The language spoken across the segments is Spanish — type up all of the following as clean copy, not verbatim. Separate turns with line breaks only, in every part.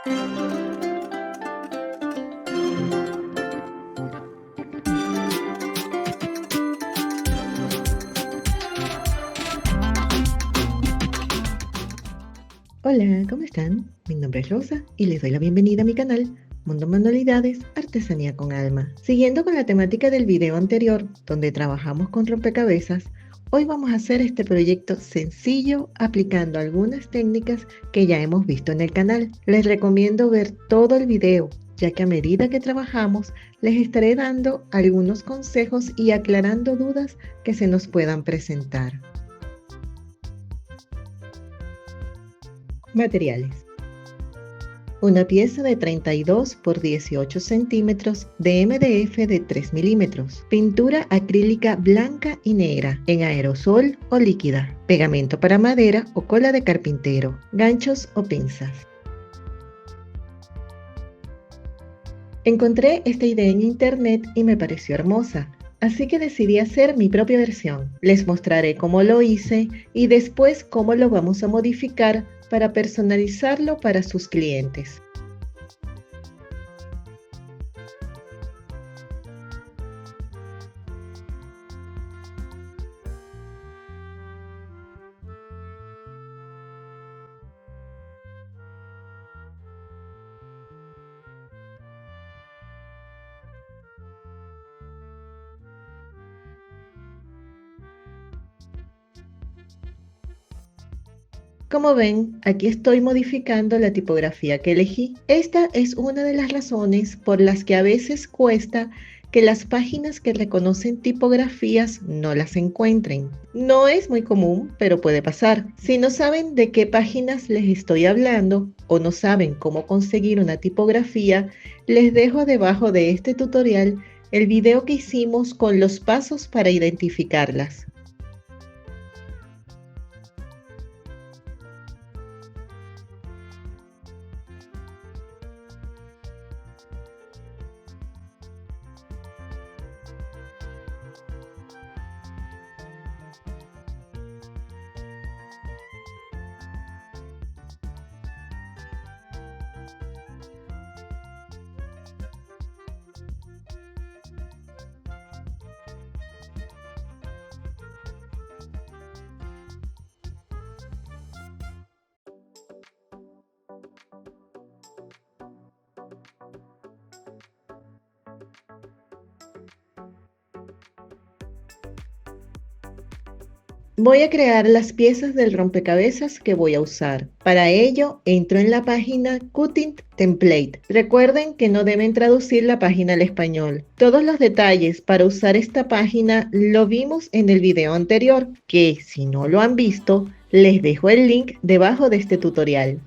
Hola, ¿cómo están? Mi nombre es Rosa y les doy la bienvenida a mi canal Mundo Manualidades, Artesanía con Alma. Siguiendo con la temática del video anterior, donde trabajamos con rompecabezas, hoy vamos a hacer este proyecto sencillo aplicando algunas técnicas que ya hemos visto en el canal. Les recomiendo ver todo el video, ya que a medida que trabajamos les estaré dando algunos consejos y aclarando dudas que se nos puedan presentar. Materiales. Una pieza de 32 por 18 centímetros de MDF de 3 milímetros. Pintura acrílica blanca y negra en aerosol o líquida. Pegamento para madera o cola de carpintero. Ganchos o pinzas. Encontré esta idea en internet y me pareció hermosa. Así que decidí hacer mi propia versión. Les mostraré cómo lo hice y después cómo lo vamos a modificar para personalizarlo para sus clientes. Como ven, aquí estoy modificando la tipografía que elegí. Esta es una de las razones por las que a veces cuesta que las páginas que reconocen tipografías no las encuentren. No es muy común, pero puede pasar. Si no saben de qué páginas les estoy hablando o no saben cómo conseguir una tipografía, les dejo debajo de este tutorial el video que hicimos con los pasos para identificarlas. Voy a crear las piezas del rompecabezas que voy a usar. Para ello, entro en la página Cutting Template. Recuerden que no deben traducir la página al español. Todos los detalles para usar esta página lo vimos en el video anterior, que si no lo han visto, les dejo el link debajo de este tutorial.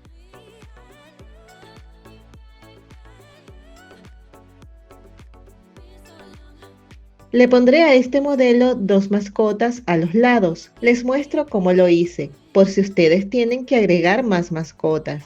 Le pondré a este modelo dos mascotas a los lados. Les muestro cómo lo hice, por si ustedes tienen que agregar más mascotas.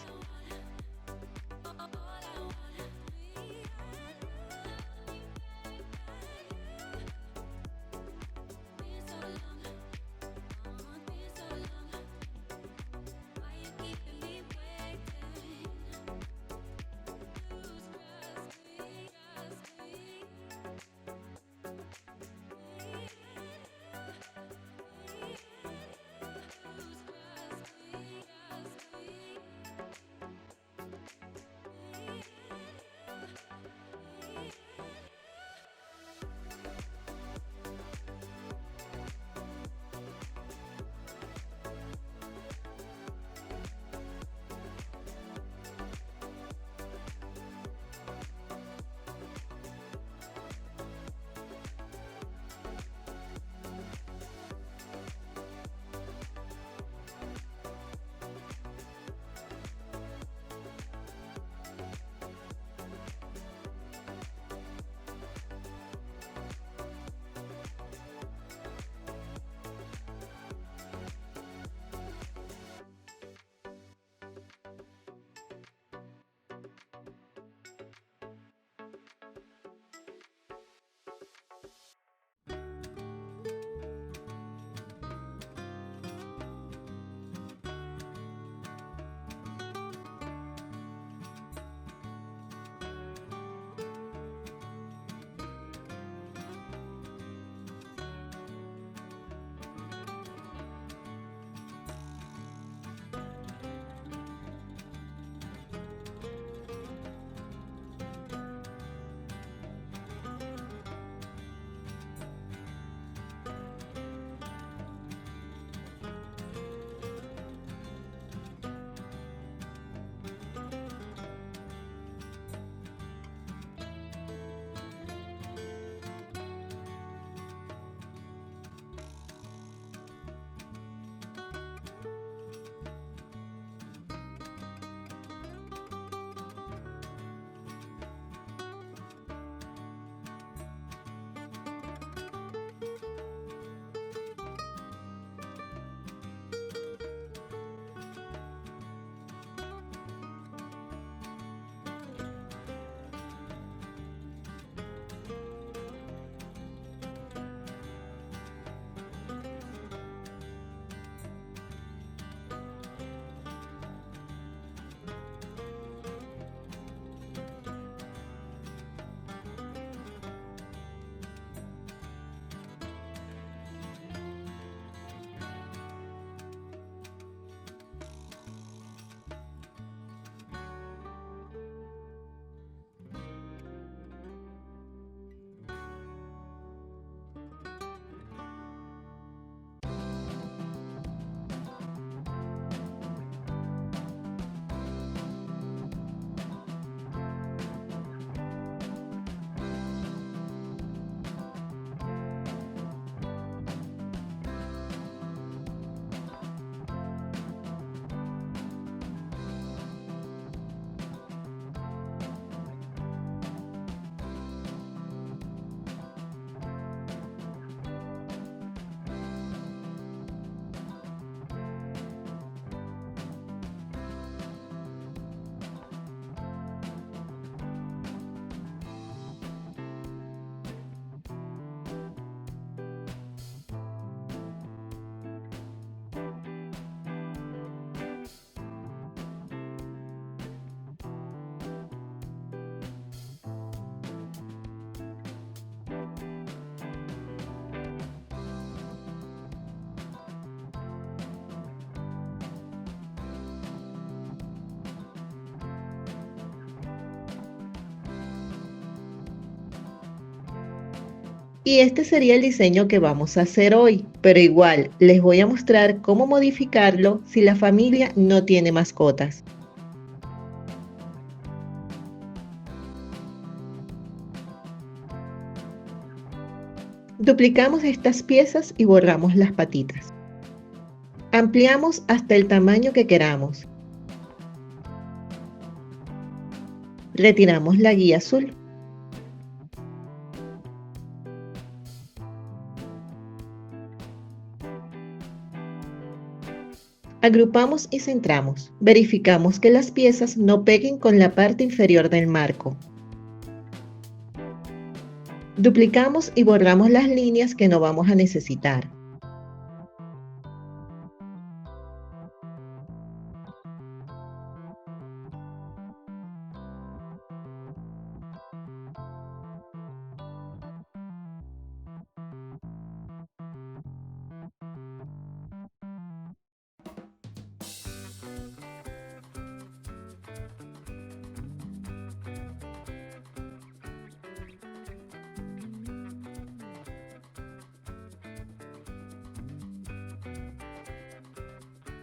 Y este sería el diseño que vamos a hacer hoy, pero igual les voy a mostrar cómo modificarlo si la familia no tiene mascotas. Duplicamos estas piezas y borramos las patitas. Ampliamos hasta el tamaño que queramos. Retiramos la guía azul. Agrupamos y centramos. Verificamos que las piezas no peguen con la parte inferior del marco. Duplicamos y borramos las líneas que no vamos a necesitar.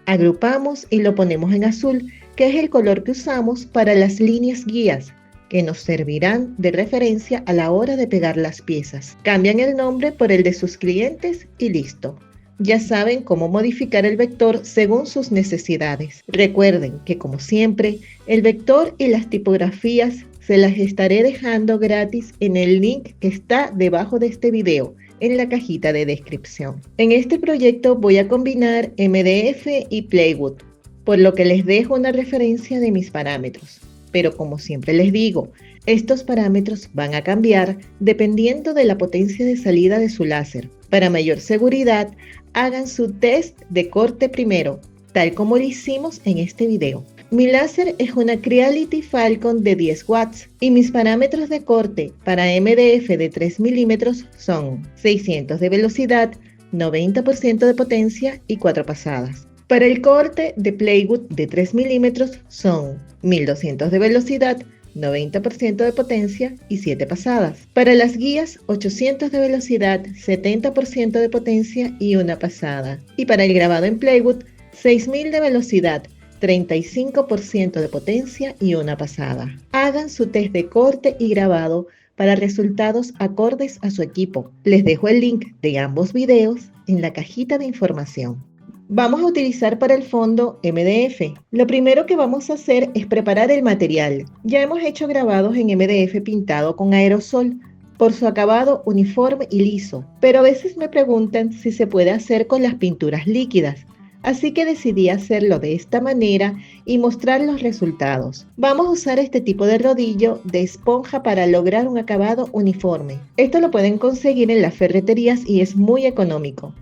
Agrupamos y lo ponemos en azul, que es el color que usamos para las líneas guías, que nos servirán de referencia a la hora de pegar las piezas. Cambian el nombre por el de sus clientes y listo. Ya saben cómo modificar el vector según sus necesidades. Recuerden que, como siempre, el vector y las tipografías se las estaré dejando gratis en el link que está debajo de este video, en la cajita de descripción. En este proyecto voy a combinar MDF y Plywood, por lo que les dejo una referencia de mis parámetros. Pero como siempre les digo, estos parámetros van a cambiar dependiendo de la potencia de salida de su láser. Para mayor seguridad, hagan su test de corte primero, tal como lo hicimos en este video. Mi láser es una Creality Falcon de 10 watts y mis parámetros de corte para MDF de 3 milímetros son 600 de velocidad, 90% de potencia y 4 pasadas. Para el corte de Plywood de 3 milímetros son 1200 de velocidad, 90% de potencia y 7 pasadas. Para las guías, 800 de velocidad, 70% de potencia y 1 pasada. Y para el grabado en Plywood, 6000 de velocidad, 35% de potencia y 1 pasada. Hagan su test de corte y grabado para resultados acordes a su equipo. Les dejo el link de ambos videos en la cajita de información. Vamos a utilizar para el fondo MDF. Lo primero que vamos a hacer es preparar el material. Ya hemos hecho grabados en MDF pintado con aerosol por su acabado uniforme y liso, pero a veces me preguntan si se puede hacer con las pinturas líquidas. Así que decidí hacerlo de esta manera y mostrar los resultados. Vamos a usar este tipo de rodillo de esponja para lograr un acabado uniforme. Esto lo pueden conseguir en las ferreterías y es muy económico.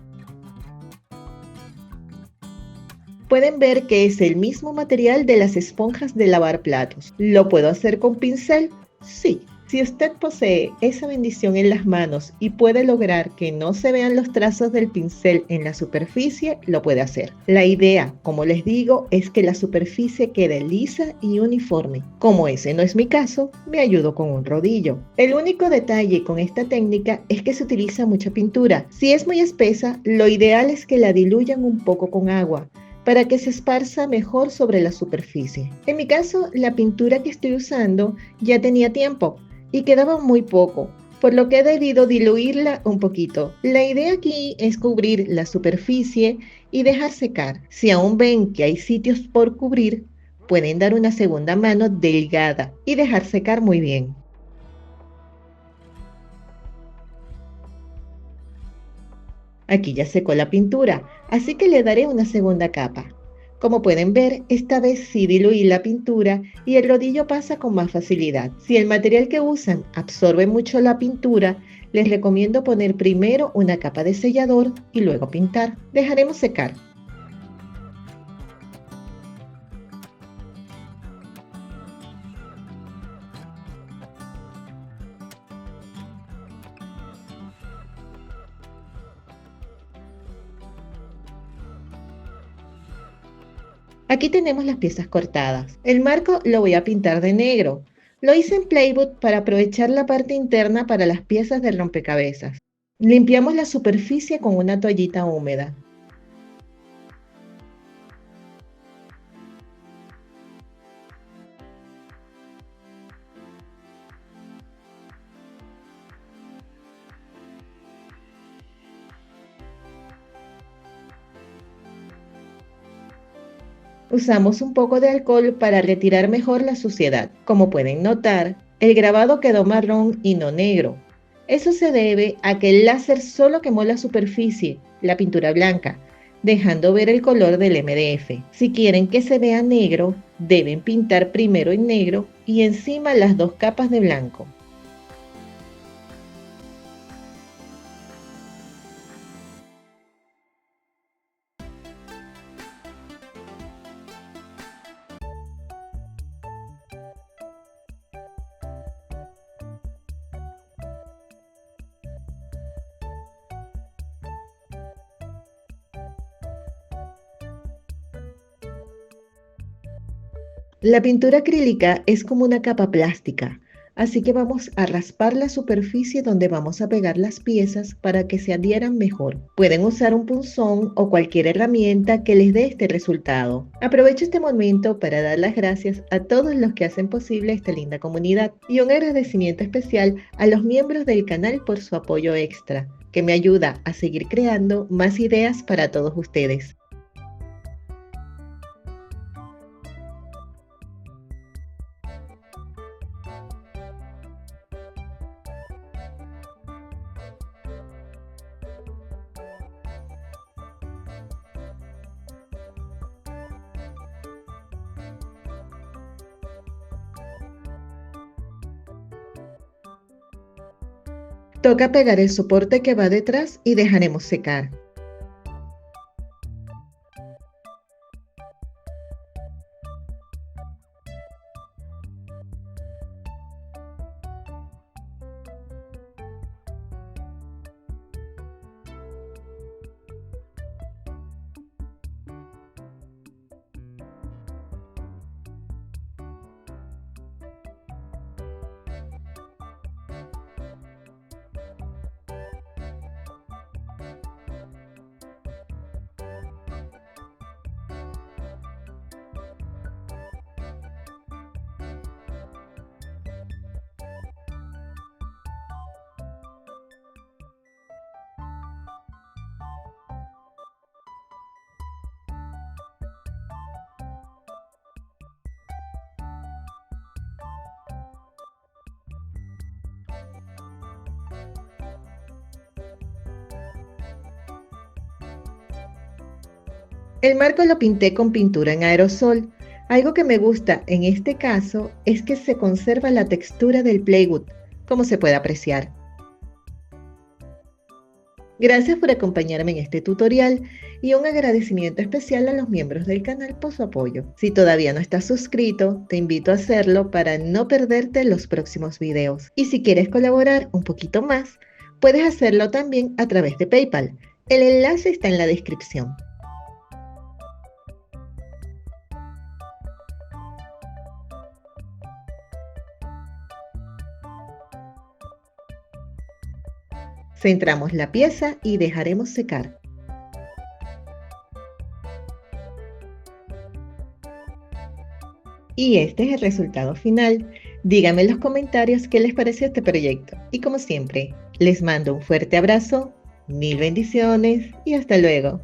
Pueden ver que es el mismo material de las esponjas de lavar platos. ¿Lo puedo hacer con pincel? Sí. Si usted posee esa bendición en las manos y puede lograr que no se vean los trazos del pincel en la superficie, lo puede hacer. La idea, como les digo, es que la superficie quede lisa y uniforme. Como ese no es mi caso, me ayudo con un rodillo. El único detalle con esta técnica es que se utiliza mucha pintura. Si es muy espesa, lo ideal es que la diluyan un poco con agua, para que se esparza mejor sobre la superficie. En mi caso, la pintura que estoy usando ya tenía tiempo y quedaba muy poco, por lo que he debido diluirla un poquito. La idea aquí es cubrir la superficie y dejar secar. Si aún ven que hay sitios por cubrir, pueden dar una segunda mano delgada y dejar secar muy bien. Aquí ya secó la pintura, así que le daré una segunda capa. Como pueden ver, esta vez sí diluí la pintura y el rodillo pasa con más facilidad. Si el material que usan absorbe mucho la pintura, les recomiendo poner primero una capa de sellador y luego pintar. Dejaremos secar. Aquí tenemos las piezas cortadas. El marco lo voy a pintar de negro. Lo hice en Plywood para aprovechar la parte interna para las piezas del rompecabezas. Limpiamos la superficie con una toallita húmeda. Usamos un poco de alcohol para retirar mejor la suciedad. Como pueden notar, el grabado quedó marrón y no negro. Eso se debe a que el láser solo quemó la superficie, la pintura blanca, dejando ver el color del MDF. Si quieren que se vea negro, deben pintar primero en negro y encima las dos capas de blanco. La pintura acrílica es como una capa plástica, así que vamos a raspar la superficie donde vamos a pegar las piezas para que se adhieran mejor. Pueden usar un punzón o cualquier herramienta que les dé este resultado. Aprovecho este momento para dar las gracias a todos los que hacen posible esta linda comunidad y un agradecimiento especial a los miembros del canal por su apoyo extra, que me ayuda a seguir creando más ideas para todos ustedes. Toca pegar el soporte que va detrás y dejaremos secar. El marco lo pinté con pintura en aerosol. Algo que me gusta en este caso es que se conserva la textura del plywood, como se puede apreciar. Gracias por acompañarme en este tutorial y un agradecimiento especial a los miembros del canal por su apoyo. Si todavía no estás suscrito, te invito a hacerlo para no perderte los próximos videos. Y si quieres colaborar un poquito más, puedes hacerlo también a través de PayPal. El enlace está en la descripción. Centramos la pieza y dejaremos secar. Y este es el resultado final. Díganme en los comentarios qué les pareció este proyecto. Y como siempre, les mando un fuerte abrazo, mil bendiciones y hasta luego.